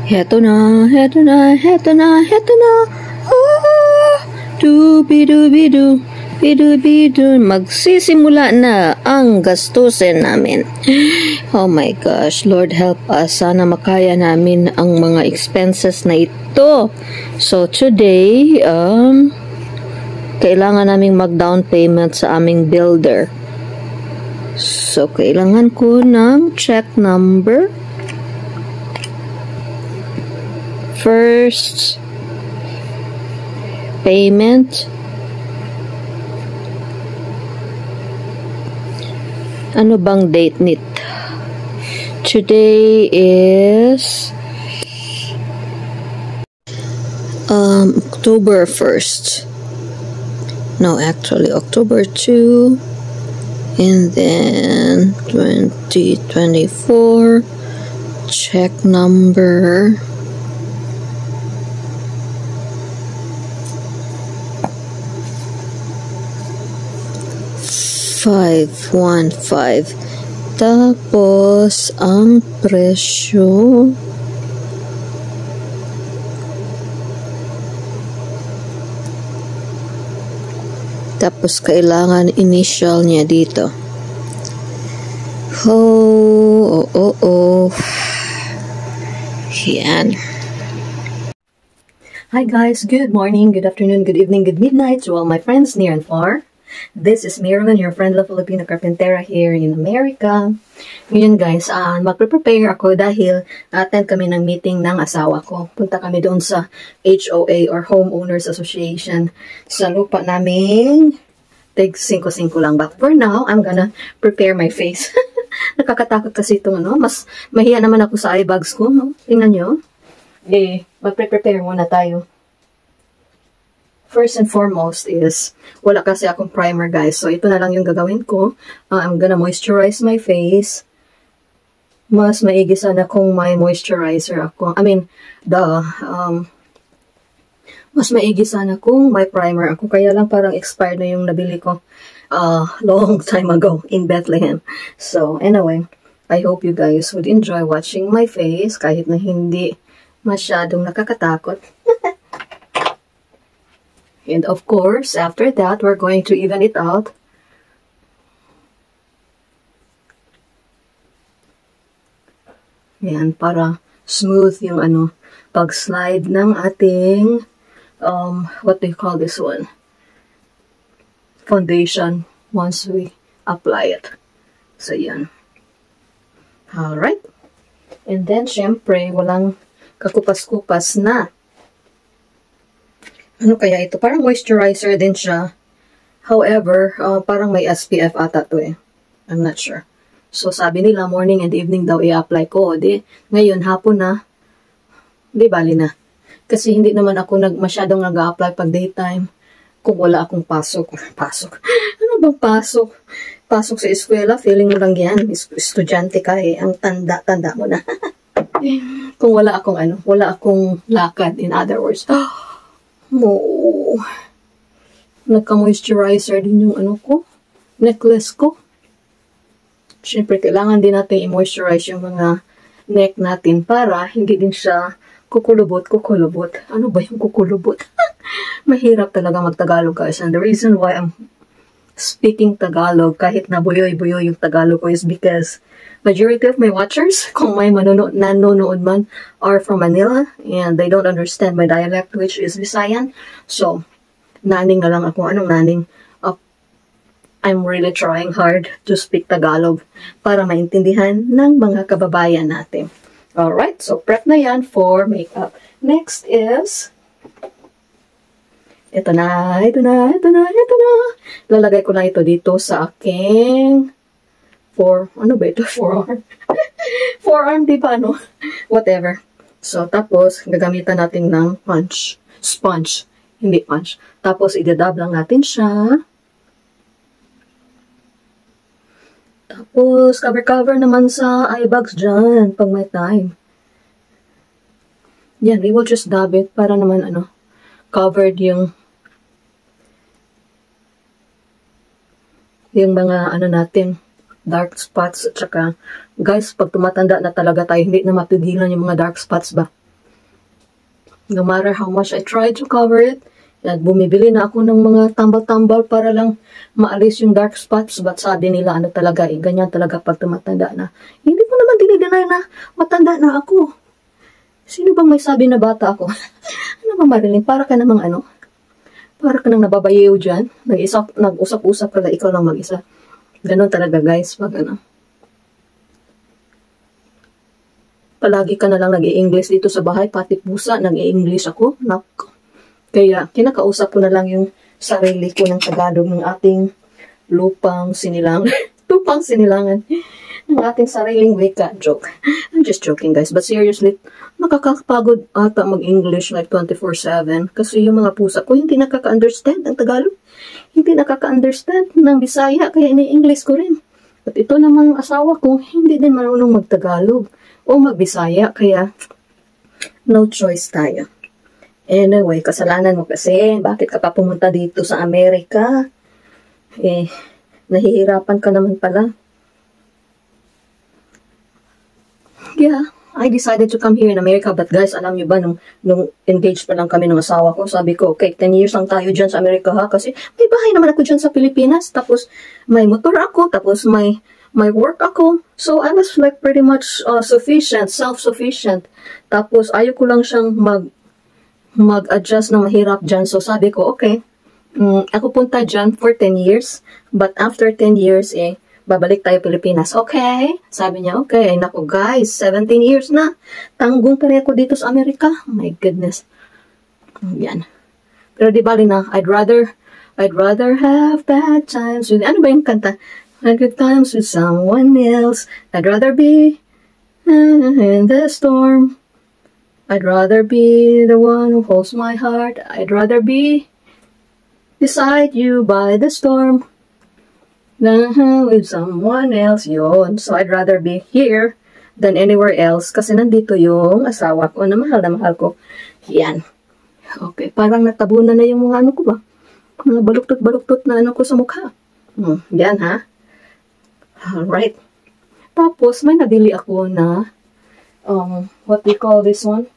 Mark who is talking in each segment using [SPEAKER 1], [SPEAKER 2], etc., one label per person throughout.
[SPEAKER 1] Heto na, heto na, heto na, heto na. Ah, dubi-dubi-du, bidu-bidu. Magsisimula na ang gastusin namin. Oh my gosh, Lord help us. Sana makaya namin ang mga expenses na ito. So today, kailangan naming mag-down payment sa aming builder. So, kailangan ko ng check number. First payment. Ano bang date nito? Today is October 1st. No, actually October 2. And then 2024 check number 515. Tapos ang presyo tapos kailangan initial niya dito. Yan. Hi guys, good morning, good afternoon, good evening, good midnight to all my friends near and far. This is Marilyn, your friendly Filipino carpentera here in America. Ngayon guys, magpe-prepare ako dahil attend kami ng meeting ng asawa ko. Punta kami doon sa HOA or Homeowners Association sa lupa naming tig 5-5 lang. But for now, I'm gonna prepare my face. Nakakatakot kasi ito, no? Mas mahiya naman ako sa eye bags ko, no? Tingnan nyo. Magpe-prepare muna tayo. First and foremost is, wala kasi akong primer guys. So, ito na lang yung gagawin ko. I'm gonna moisturize my face. Mas maigi sana kung may moisturizer ako. Mas maigi sana kung may primer ako. Kaya lang parang expired na yung nabili ko long time ago in Bethlehem. So, anyway, I hope you guys would enjoy watching my face kahit na hindi masyadong nakakatakot. And of course, after that, we're going to even it out. Yan, para smooth yung pag-slide ng ating, what do you call this one? Foundation once we apply it. So, yan. Alright. And then, syempre, walang kakupas-kupas na. Ano kaya ito? Parang moisturizer din siya. However, parang may SPF ata to eh. I'm not sure. So, sabi nila, morning and evening daw i-apply ko. Ngayon, hapon na. Bali na. Kasi hindi naman ako masyadong nag-a-apply pag daytime. Kung wala akong pasok. Ano bang pasok? Pasok sa eskwela, feeling mo lang yan. Estudyante ka eh. Ang tanda mo na. Kung wala akong lakad, in other words. Nagka-moisturizer din yung necklace ko. Siyempre, kailangan din natin i-moisturize yung mga neck natin para hindi din siya kukulubot. Ano ba yung kukulubot? Mahirap talaga mag-Tagalog guys. And the reason why I'm speaking Tagalog, kahit na buyoy-buyoy yung Tagalog ko, is because majority of my watchers, kung may nanonood man, are from Manila and they don't understand my dialect, which is Visayan. So, naning na lang ako. Anong naning? I'm really trying hard to speak Tagalog para maintindihan ng mga kababayan natin. Alright, so prep na yan for makeup. Next is, ito na. Lalagay ko na ito dito sa aking forearm. Forearm, di ba, no? Whatever. So, tapos, gagamitan natin ng sponge. Hindi punch. Tapos, idadab lang natin siya. Tapos, cover naman sa eye bags dyan, pag may time. Yan, we will just dab it para naman, covered yung mga, natin, dark spots. At saka, guys, pag tumatanda na talaga tayo, hindi na mapigilan yung mga dark spots ba? No matter how much I tried to cover it, at bumibili na ako ng mga tambal-tambal para lang maalis yung dark spots. But sabi nila, ano talaga, ganyan talaga pag tumatanda na. Hindi ko naman dinideny na matanda na ako. Sino bang may sabi na bata ako? Ano ba, Marilyn? Para ka namang ano? Para ka nang nababayaw dyan. Nag-usap-usap ka lang, ikaw lang mag-isa. Ganon talaga, guys. Pag ano. Palagi ka na lang nag-i-English dito sa bahay. Pati pusa, nag-i-English ako. Nako. Kaya, kinakausap ko na lang yung sarili ko ng Tagalog ng ating lupang sinilang. Lupang sinilangan. Ng ating sariling wika. Joke. I'm just joking, guys. But seriously, nakakapagod ata mag-English like 24/7. Kasi yung mga pusa ko, hindi nakaka-understand ang Tagalog. Hindi nakaka-understand ng Bisaya. Kaya ini-English ko rin. At ito namang asawa ko, hindi din marunong mag-Tagalog o mag-Bisaya. Kaya, no choice tayo. Anyway, kasalanan mo kasi. Bakit ka pa pumunta dito sa Amerika? Eh, nahihirapan ka naman pala. Yeah, I decided to come here in America. But guys, alam nyo ba, nung engaged pa lang kami ng asawa ko, sabi ko, okay, 10 years lang tayo dyan sa Amerika ha. Kasi may bahay naman ako dyan sa Pilipinas. Tapos may motor ako. Tapos may work ako. So I was like pretty much sufficient, self-sufficient. Tapos ayoko lang siyang mag-adjust na mahirap dyan. So sabi ko, okay, ako punta dyan for 10 years. But after 10 years, babalik tayo Pilipinas. Okay? Sabi niya, okay. Ay, naku guys, 17 years na. Tanggong pa rin ako dito sa Amerika. Oh my goodness. Yan. Pero di bali na, I'd rather have bad times with, ano ba yung kanta? Good times with someone else. I'd rather be in the storm. I'd rather be the one who holds my heart. I'd rather be beside you by the storm than with someone else. Yun. So I'd rather be here than anywhere else. Kasi nandito yung asawa ko na mahal ko. Yan. Okay. Parang natabunan na yung mga ano ko ba? Mga baluktot-baluktot na ano ko sa mukha. Yan ha. Alright. Tapos may nabili ako na what we call this one?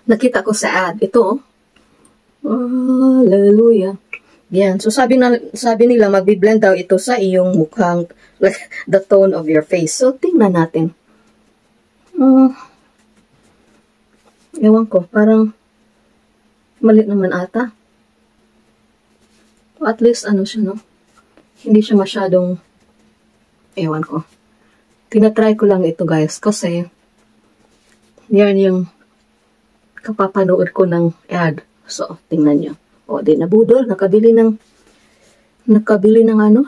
[SPEAKER 1] Nakita ko sa ad. Ito. Hallelujah. Yan. So, sabi nila, magbi-blend daw ito sa iyong mukhang, like, the tone of your face. So, tingnan natin. Ewan ko. Parang, malit naman ata. At least, ano siya, no? Hindi siya masyadong, ewan ko. Tinatry ko lang ito, guys. Kasi, yan yung kapapanood ko ng ad. So, tingnan nyo. O, di nabudol. Nakabili ng ano.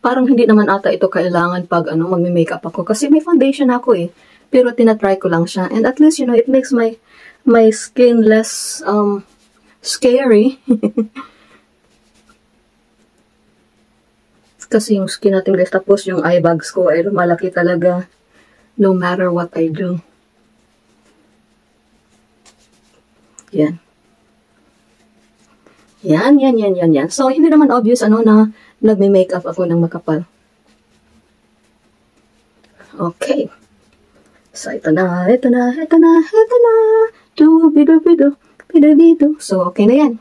[SPEAKER 1] Parang hindi naman ata ito kailangan pag ano, magme-makeup ako. Kasi may foundation ako eh. Pero tinatry ko lang siya. And at least, you know, it makes my skin less scary. Kasi yung skin natin guys, tapos yung eye bags ko ay lumalaki talaga no matter what I do. Yan. Yan. So, hindi naman obvious ano na nagme-makeup ako ng makapal. Okay. So, ito na. Bido. So, okay na yan.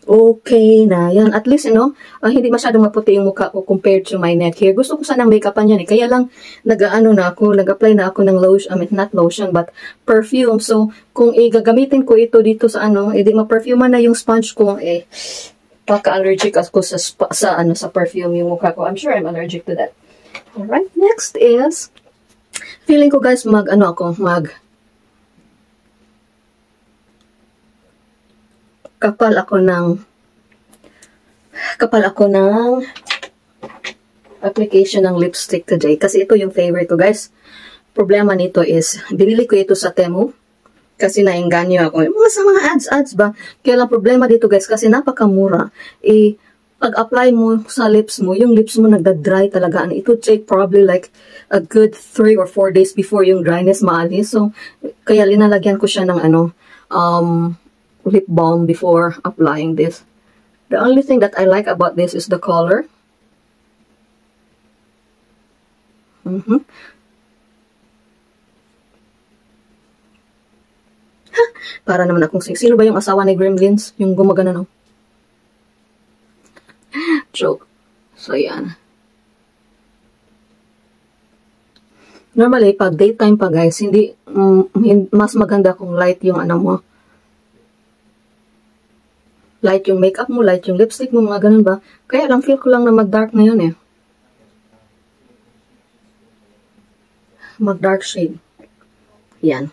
[SPEAKER 1] Okay na yan. At least, you know, hindi masyadong maputi yung mukha ko compared to my neck here. Gusto ko sanang make-upan yan eh. Kaya lang, nag-apply na ako ng lotion, not lotion, but perfume. So, kung gagamitin ko ito dito sa ano, edi ma-perfume na yung sponge ko, pagka-allergic ako sa perfume yung mukha ko. I'm sure I'm allergic to that. Alright, next is, feeling ko guys, kapal ako ng application ng lipstick today. Kasi ito yung favorite ko, guys. Problema nito is, binili ko ito sa Temu. Kasi nainganyo ako. Mga ads ba? Kaya lang problema dito, guys, kasi napakamura. Pag-apply mo sa lips mo, yung lips mo nagda-dry talaga. And it would take probably like a good 3 or 4 days before yung dryness maalis. So, kaya linalagyan ko siya ng lip balm before applying this. The only thing that I like about this is the color. Para naman akong sino ba yung asawa ni Gremlins? Yung gumagano, no? Joke. So, yan. Normally, pag daytime pa, guys, hindi, mas maganda kung light yung ano mo. Light yung makeup mo, light yung lipstick mo, mga ganun ba? Kaya lang, feel ko lang na mag-dark na yun eh. Mag-dark shade. Yan.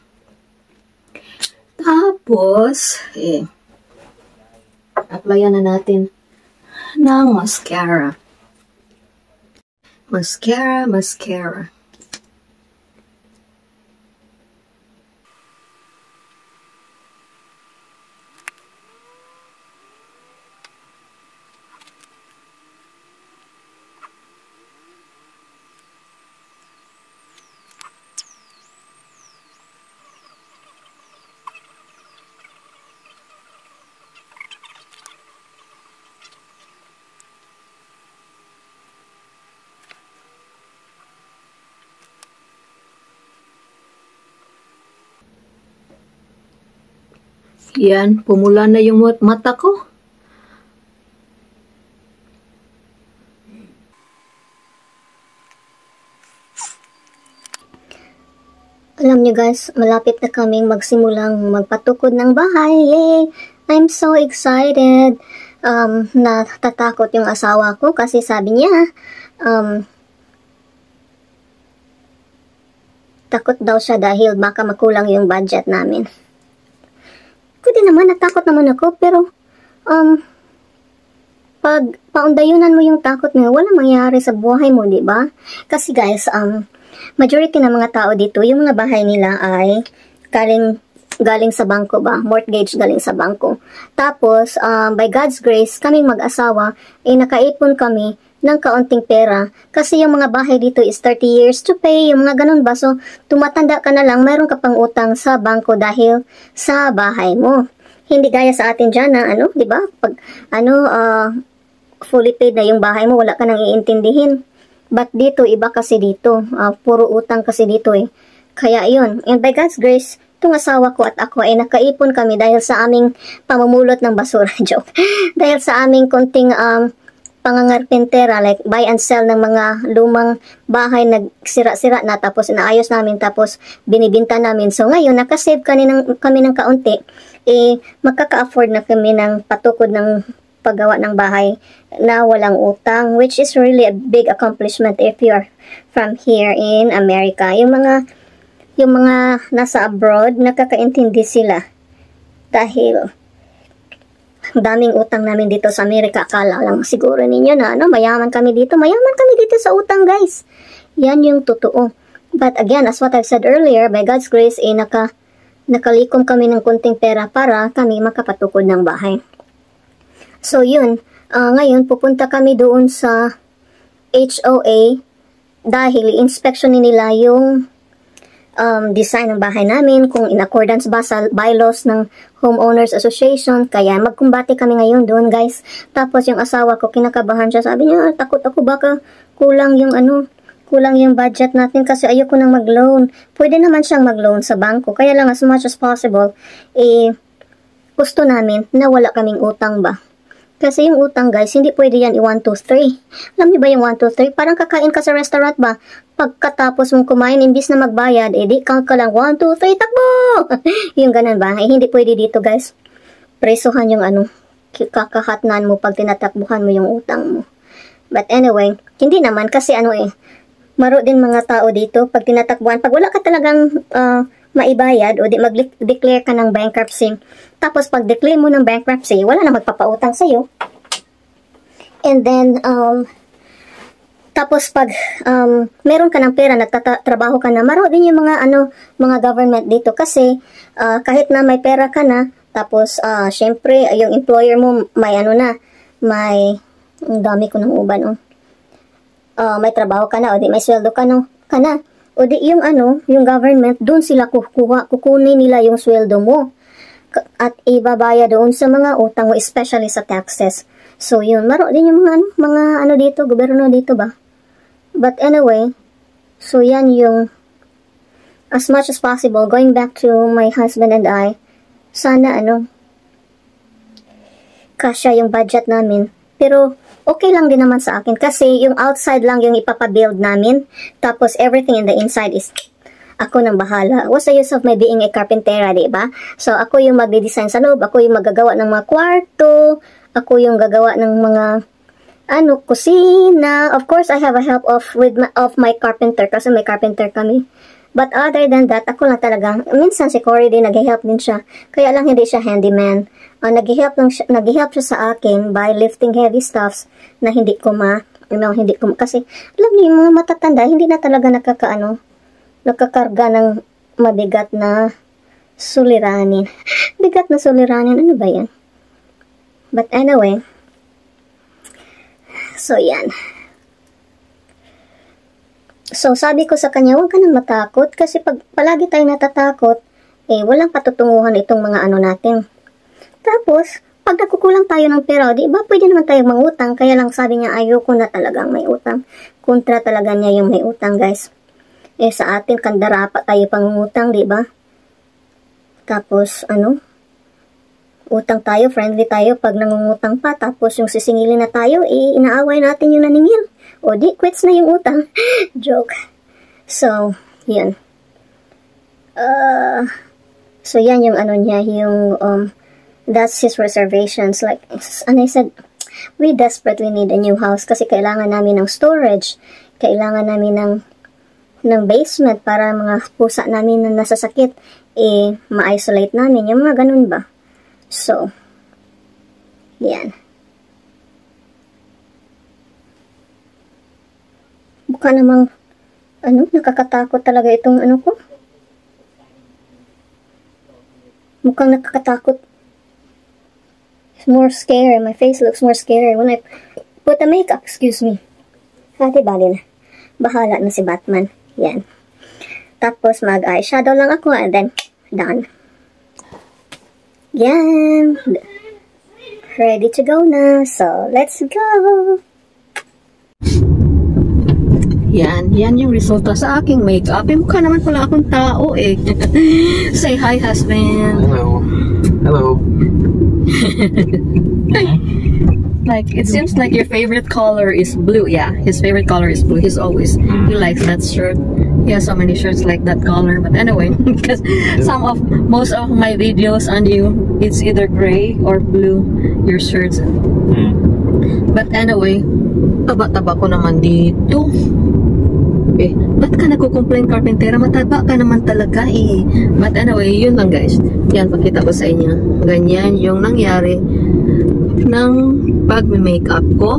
[SPEAKER 1] Tapos, applyan na natin ng mascara. Mascara. Yan, pumula na yung mata ko.
[SPEAKER 2] Alam niyo guys, malapit na kaming magsimulang magpatukod ng bahay. Yay! I'm so excited. Natatakot yung asawa ko kasi sabi niya, takot daw siya dahil baka makulang yung budget namin. Kundi naman, natakot naman ako, pero pag paundayunan mo yung takot mo, walang mangyayari sa buhay mo, di ba? Kasi guys, majority ng mga tao dito, yung mga bahay nila ay galing sa bangko ba? Mortgage galing sa bangko. Tapos, by God's grace, kaming mag-asawa, nakaipon kami ng kaunting pera. Kasi yung mga bahay dito is 30 years to pay, yung mga ganun ba? So, tumatanda ka na lang, mayroon ka pang utang sa bangko dahil sa bahay mo. Hindi gaya sa atin dyan na, di ba? Pag, fully paid na yung bahay mo, wala ka nang iintindihin. But dito, iba kasi dito. Puro utang kasi dito eh. Kaya yun. And by God's grace, itong asawa ko at ako ay nakaipon kami dahil sa aming pamumulot ng basura. Joke. Dahil sa aming konting pangangarpentera, like buy and sell ng mga lumang bahay, nagsira-sira na, tapos inaayos namin, tapos binibinta namin. So ngayon, nakasave kami ng kaunti, magkaka-afford na kami ng patukod ng paggawa ng bahay na walang utang, which is really a big accomplishment if you're from here in America. Yung mga nasa abroad, nakakaintindi sila dahil daming utang namin dito sa Amerika. Akala lang siguro ninyo na mayaman kami dito. Mayaman kami dito sa utang, guys. Yan yung totoo. But again, as what I've said earlier, by God's grace, nakalikom kami ng konting pera para kami makapatukod ng bahay. So yun, ngayon pupunta kami doon sa HOA dahil i-inspection nila yung design ng bahay namin, kung in accordance ba sa bylaws ng Homeowners Association. Kaya magkumbate kami ngayon doon, guys. Tapos yung asawa ko, kinakabahan siya. Sabi niya, takot ako baka kulang yung budget natin kasi ayoko nang mag-loan. Pwede naman siyang mag-loan sa bangko. Kaya lang as much as possible, gusto namin na wala kaming utang ba. Kasi yung utang, guys, hindi pwede yan i-1, 2, 3. Alam niyo ba yung 1, 2, 3? Parang kakain ka sa restaurant ba? Pagkatapos mong kumain, imbis na magbayad, di count ka lang, 1, 2, 3, takbo! Yung ganun ba? Hindi pwede dito, guys. Presuhan yung kakahatnan mo pag tinatakbuhan mo yung utang mo. But anyway, hindi naman kasi maro din mga tao dito pag tinatakbuhan. Pag wala ka talagang maibayad o mag-declare ka ng bankruptcy. Tapos pag declare mo ng bankruptcy, wala na magpapautang sa'yo. And then, tapos pag meron ka ng pera, nagtatrabaho ka na, maro din yung mga government dito kasi kahit na may pera ka na, tapos syempre yung employer mo may ang dami ko ng uban may trabaho ka na o di may sweldo ka na. O di yung government, doon sila kukunin nila yung sweldo mo. At ibabaya doon sa mga utang mo, especially sa taxes. So yun, maro din yung mga dito, gobyerno dito ba. But anyway, so yan yung, as much as possible, going back to my husband and I, sana kasya yung budget namin. Pero okay lang din naman sa akin kasi yung outside lang yung ipapabuild namin. Tapos everything in the inside is ako nang bahala. What's the use of my being a carpentera, diba? So ako yung magde-design sa loob, ako yung magagawa ng mga kwarto, ako yung gagawa ng mga kusina. Of course, I have a help of my carpenter kasi may carpenter kami. But other than that, ako lang talaga. Minsan si Cory din, nag-help din siya. Kaya lang hindi siya handyman. Nag-help siya sa akin by lifting heavy stuffs na hindi ko kasi alam niyo, yung mga matatanda, hindi na talaga nakakarga ng mabigat na suliranin. Bigat na suliranin, ano ba yan? But anyway, so yan. So, sabi ko sa kanya, huwag ka nang matakot kasi pag palagi tayong natatakot, walang patutunguhan itong mga natin. Tapos, pag nakukulang tayo ng pera, di ba, pwede naman tayong mangutang. Kaya lang sabi niya, ayoko na talagang may utang. Kontra talaga niya yung may utang, guys. Sa atin, kandara pa tayo pangungutang, di ba? Tapos, utang tayo, friendly tayo pag nangungutang pa. Tapos, yung sisingilin na tayo, inaaway natin yung naningil. O di, quits na yung utang. Joke. So, yun. So, yan yung niya, yung, that's his reservations. Like, and I said, we desperately need a new house kasi kailangan namin ng storage. Kailangan namin ng basement para mga pusa namin na nasasakit, ma-isolate namin. Yung mga ganun ba? So, yan. Mukha namang, nakakatakot talaga itong ko. Mukhang nakakatakot. It's more scary. My face looks more scary when I put the makeup. Excuse me. Hati bali na. Bahala na si Batman. Yan. Tapos mag-eyeshadow lang ako and then done. Yan. Ready to go na. So, let's go.
[SPEAKER 1] Yan yung resulta sa aking makeup. Mukha naman pala akong tao Say hi, husband.
[SPEAKER 3] Hello.
[SPEAKER 1] Like, it seems like your favorite color is blue. Yeah, his favorite color is blue. He likes that shirt. He has so many shirts like that color. But anyway, because most of my videos on you, it's either gray or blue, your shirts. But anyway, taba-taba ko naman dito. Ba't ka nagko-complain, carpentera? Mataba ka naman talaga But anyway, yun lang guys. Yan, pakita ko sa inyo. Ganyan yung nangyari ng pag-makeup ko.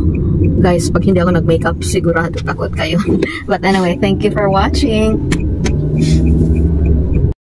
[SPEAKER 1] Guys, pag hindi ako nag-makeup, sigurado takot kayo. But anyway, thank you for watching.